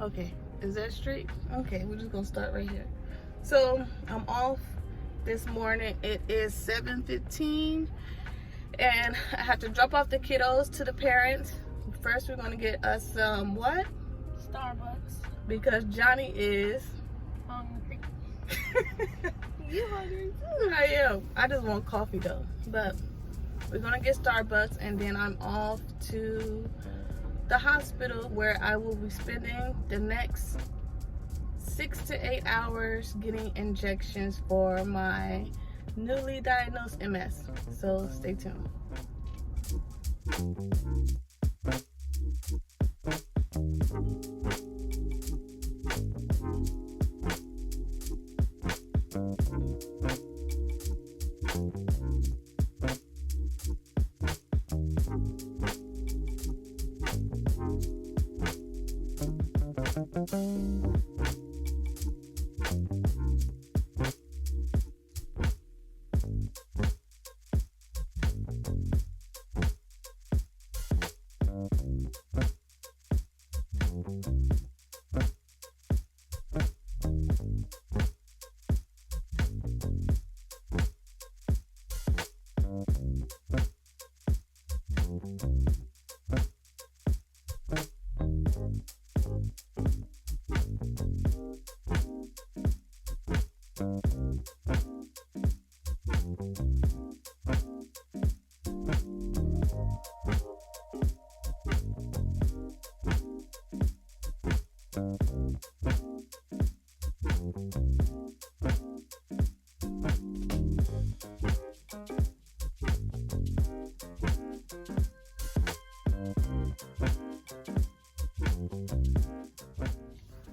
Okay, is that straight? Okay, we're just gonna start right here. So I'm off this morning. It is 7:15 and I have to drop off the kiddos to the parents. First we're gonna get us some what? Starbucks. Because Johnny is Hungry. You hungry too? I am. I just want coffee though. But we're gonna get Starbucks and then I'm off to the hospital where I will be spending the next 6 to 8 hours getting injections for my newly diagnosed MS. So stay tuned.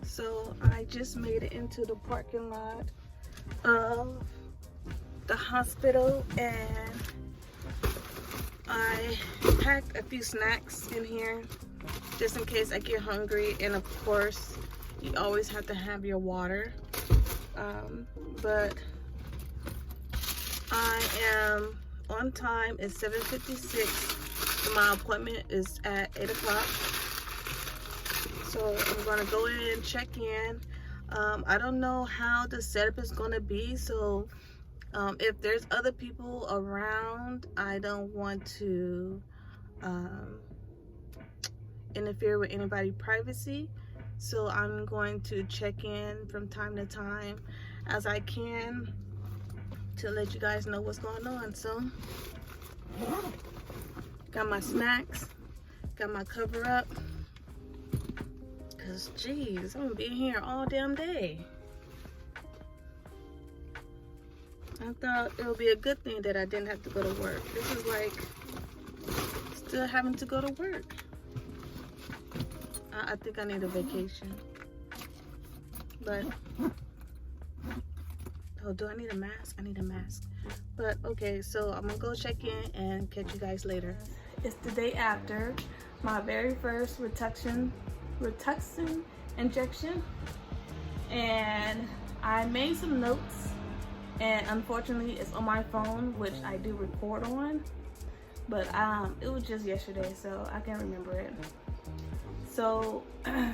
So I just made it into the parking lot of the hospital and I packed a few snacks in here just in case I get hungry, and of course you always have to have your water. But I am on time. It's 7:56 and my appointment is at 8 o'clock. So I'm gonna go in and check in. I don't know how the setup is gonna be, so if there's other people around, I don't want to interfere with anybody's privacy. So I'm going to check in from time to time as I can to let you guys know what's going on. So got my snacks, got my cover up. Cause geez, I'm gonna be here all damn day. I thought it would be a good thing that I didn't have to go to work. This is like still having to go to work. I think I need a vacation. But oh, do I need a mask? I need a mask. But okay, so I'm gonna go check in and catch you guys later. It's the day after my very first Rituxan injection, and I made some notes, and unfortunately it's on my phone, which I do record on, but it was just yesterday, so I can't remember it. So I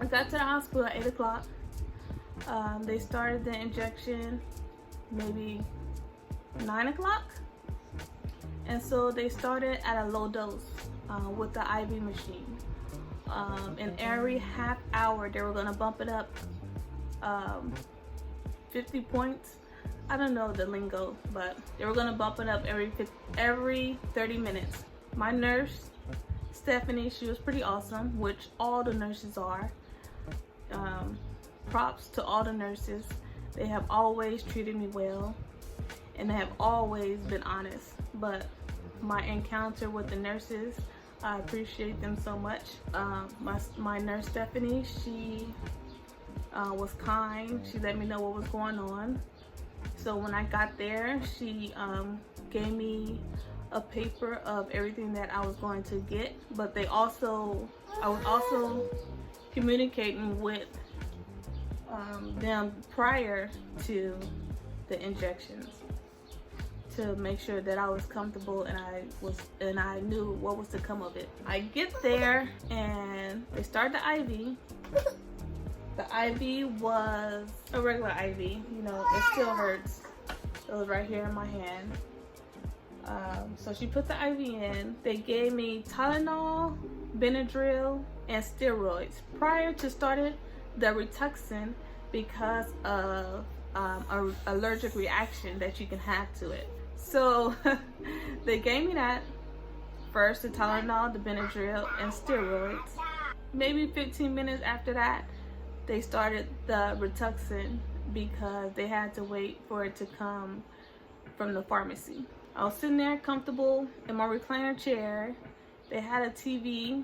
got to the hospital at 8 o'clock. They started the injection maybe 9 o'clock, and so they started at a low dose with the IV machine. And every half hour they were gonna bump it up 50 points. I don't know the lingo, but they were gonna bump it up every 30 minutes. My nurse, Stephanie, she was pretty awesome, which all the nurses are. Props to all the nurses. They have always treated me well, and they have always been honest. But my encounter with the nurses, I appreciate them so much. My nurse Stephanie, she was kind. She let me know what was going on. So when I got there, she gave me a paper of everything that I was going to get. But I was also communicating with them prior to the injections to make sure that I was comfortable and I knew what was to come of it. I get there and they start the IV, The IV was a regular IV. You know, it still hurts. It was right here in my hand. So she put the IV in. They gave me Tylenol, Benadryl, and steroids prior to starting the Rituxan because of an allergic reaction that you can have to it. So they gave me that first, the Tylenol, the Benadryl, and steroids. Maybe 15 minutes after that, they started the Rituxan because they had to wait for it to come from the pharmacy. I was sitting there comfortable in my recliner chair. They had a TV.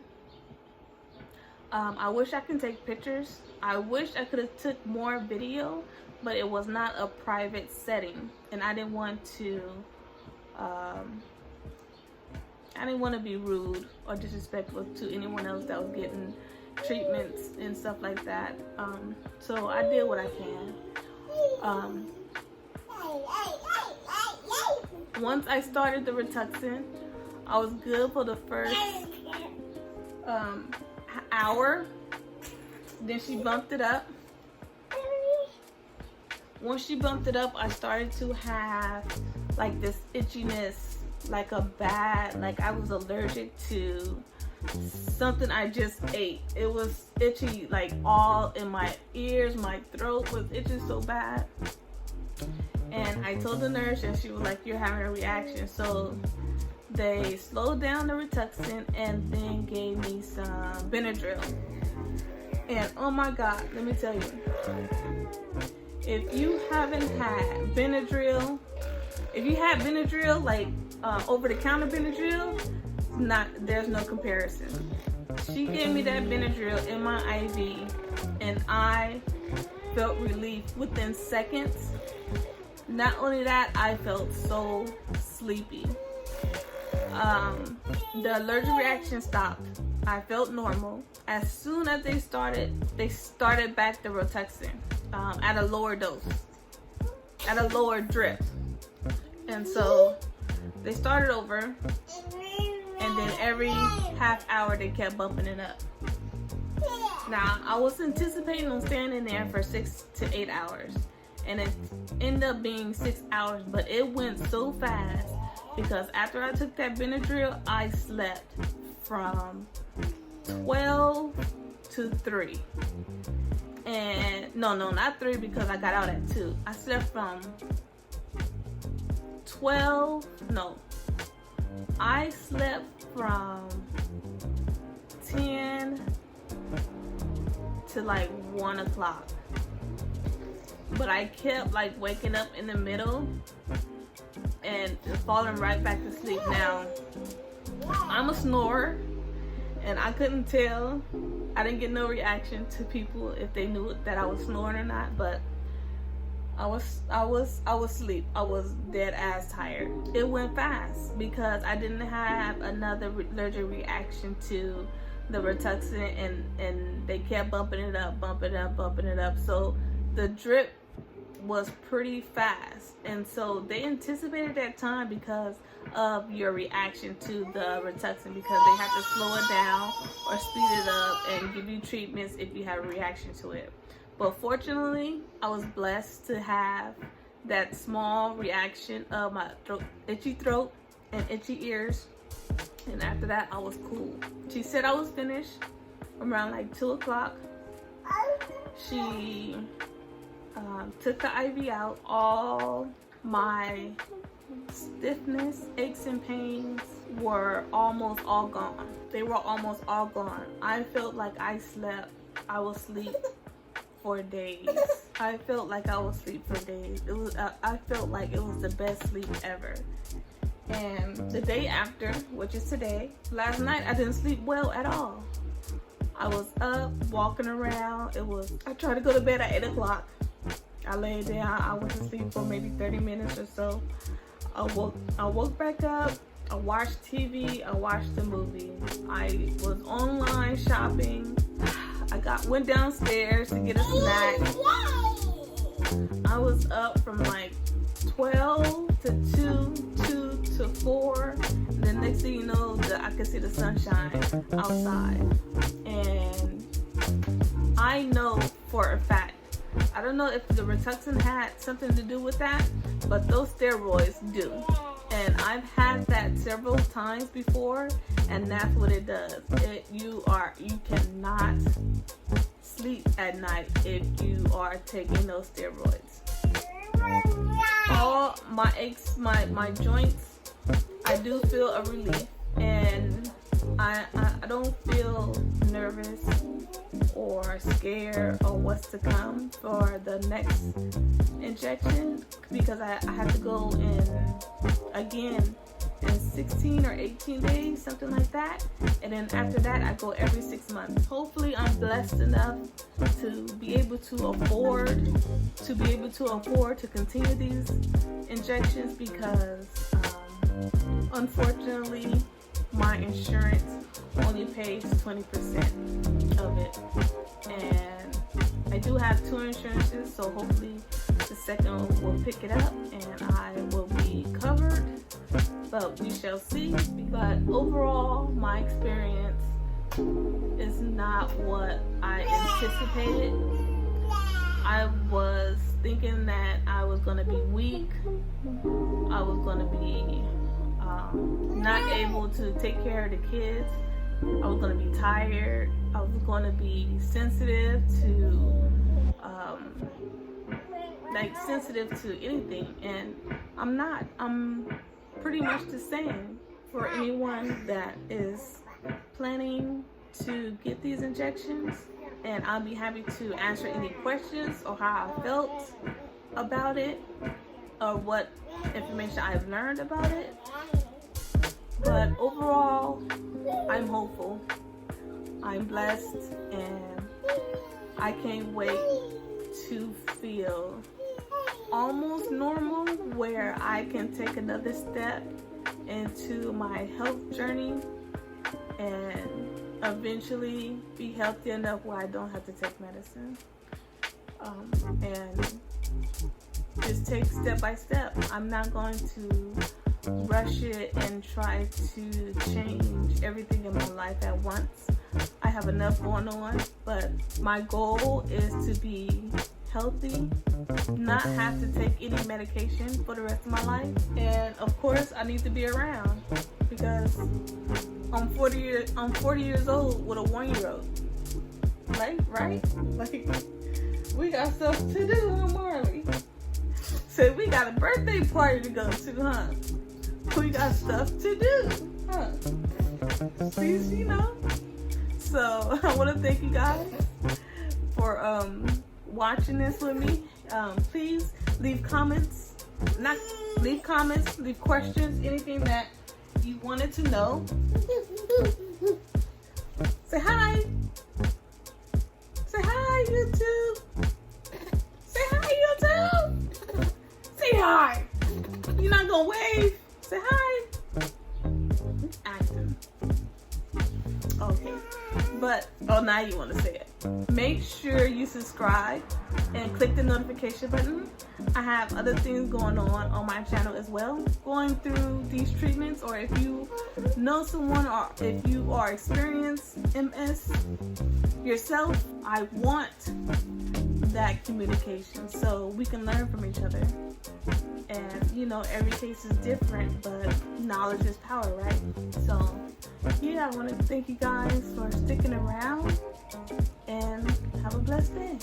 I wish I could take pictures. I wish I could have took more video, but it was not a private setting, and I didn't want to be rude or disrespectful to anyone else that was getting treatments and stuff like that. So I did what I can. Once I started the Rituxan, I was good for the first hour. Then she bumped it up. Once she bumped it up, I started to have like this itchiness, like I was allergic to something I just ate. It was itchy, like all in my ears. My throat was itching so bad. And I told the nurse, and she was like, "You're having a reaction." So they slowed down the Rituxan and then gave me some Benadryl. And oh my God, let me tell you, if you haven't had Benadryl, if you had Benadryl, like over-the-counter Benadryl, there's no comparison. She gave me that Benadryl in my IV, and I felt relief within seconds. Not only that, I felt so sleepy. The allergic reaction stopped. I felt normal. As soon as they started back the Rituxan at a lower dose, at a lower drip. And so they started over, and then every half hour they kept bumping it up. Now, I was anticipating on staying in there for 6 to 8 hours, and it ended up being 6 hours, but it went so fast because after I took that Benadryl, I slept from 12 to 3. And no, not 3 because I got out at 2. I slept from 12, no. I slept from 10 to like 1 o'clock. But I kept like waking up in the middle and falling right back to sleep. Now, I'm a snorer, and I couldn't tell. I didn't get no reaction to people if they knew that I was snoring or not, but I was asleep. I was dead ass tired. It went fast because I didn't have another allergic reaction to the Rituxan, and they kept bumping it up. So the drip was pretty fast, and so they anticipated that time because of your reaction to the Rituxan, because they have to slow it down or speed it up and give you treatments if you have a reaction to it. But fortunately, I was blessed to have that small reaction of my itchy throat and itchy ears, and after that I was cool. She said I was finished around like 2 o'clock. She took the IV out. All my stiffness, aches, and pains were almost all gone. They were almost all gone. I felt like I was asleep for days. I felt like I was asleep for days. I felt like it was the best sleep ever. And the day after, which is today, last night I didn't sleep well at all. I was up, walking around. I tried to go to bed at 8 o'clock. I laid down. I went to sleep for maybe 30 minutes or so. I woke back up. I watched TV. I watched the movie. I was online shopping. I went downstairs to get a snack. I was up from like 12 to 2 to 4. And the next thing you know, I could see the sunshine outside. And I know for a fact, I don't know if the Rituxan had something to do with that, but those steroids do. And I've had that several times before, and that's what it does. You cannot sleep at night if you are taking those steroids. All my aches, my joints, I do feel a relief, and I don't feel nervous or scared or what's to come for the next injection, because I have to go in again in 16 or 18 days, something like that. And then after that, I go every 6 months. Hopefully I'm blessed enough to be able to afford to continue these injections, because unfortunately my insurance only pays 20% of it, and I do have 2 insurances, so hopefully the second one will pick it up and I will be covered, but we shall see. But overall, my experience is not what I anticipated. I was thinking that I was going to be weak, I was going to be not able to take care of the kids, I was going to be tired, I was going to be sensitive to sensitive to anything, and I'm not. I'm pretty much the same. For anyone that is planning to get these injections, and I'll be happy to answer any questions or how I felt about it or what information I've learned about it. But overall, I'm hopeful, I'm blessed, and I can't wait to feel almost normal, where I can take another step into my health journey and eventually be healthy enough where I don't have to take medicine, and just take step by step. I'm not going to rush it and try to change everything in my life at once. I have enough going on, but my goal is to be healthy, not have to take any medication for the rest of my life, and of course I need to be around, because I'm 40 years old with a 1-year-old. Right? Like, we got stuff to do, huh, Marley? So we got a birthday party to go to, huh? We got stuff to do, huh? See, you know? So I want to thank you guys for watching this with me. Please leave comments, leave questions, anything that you wanted to know. Say hi. Say hi, YouTube. Say hi, YouTube. Say hi. You're not gonna wave. Say hi. Acting. Okay. But, oh, now you want to say it. Make sure you subscribe and click the notification button. I have other things going on my channel as well, going through these treatments, or if you know someone or if you are experienced MS yourself, I want that communication so we can learn from each other. And you know, every case is different, but knowledge is power, right? So yeah, I want to thank you guys for sticking around, and have a blessed day.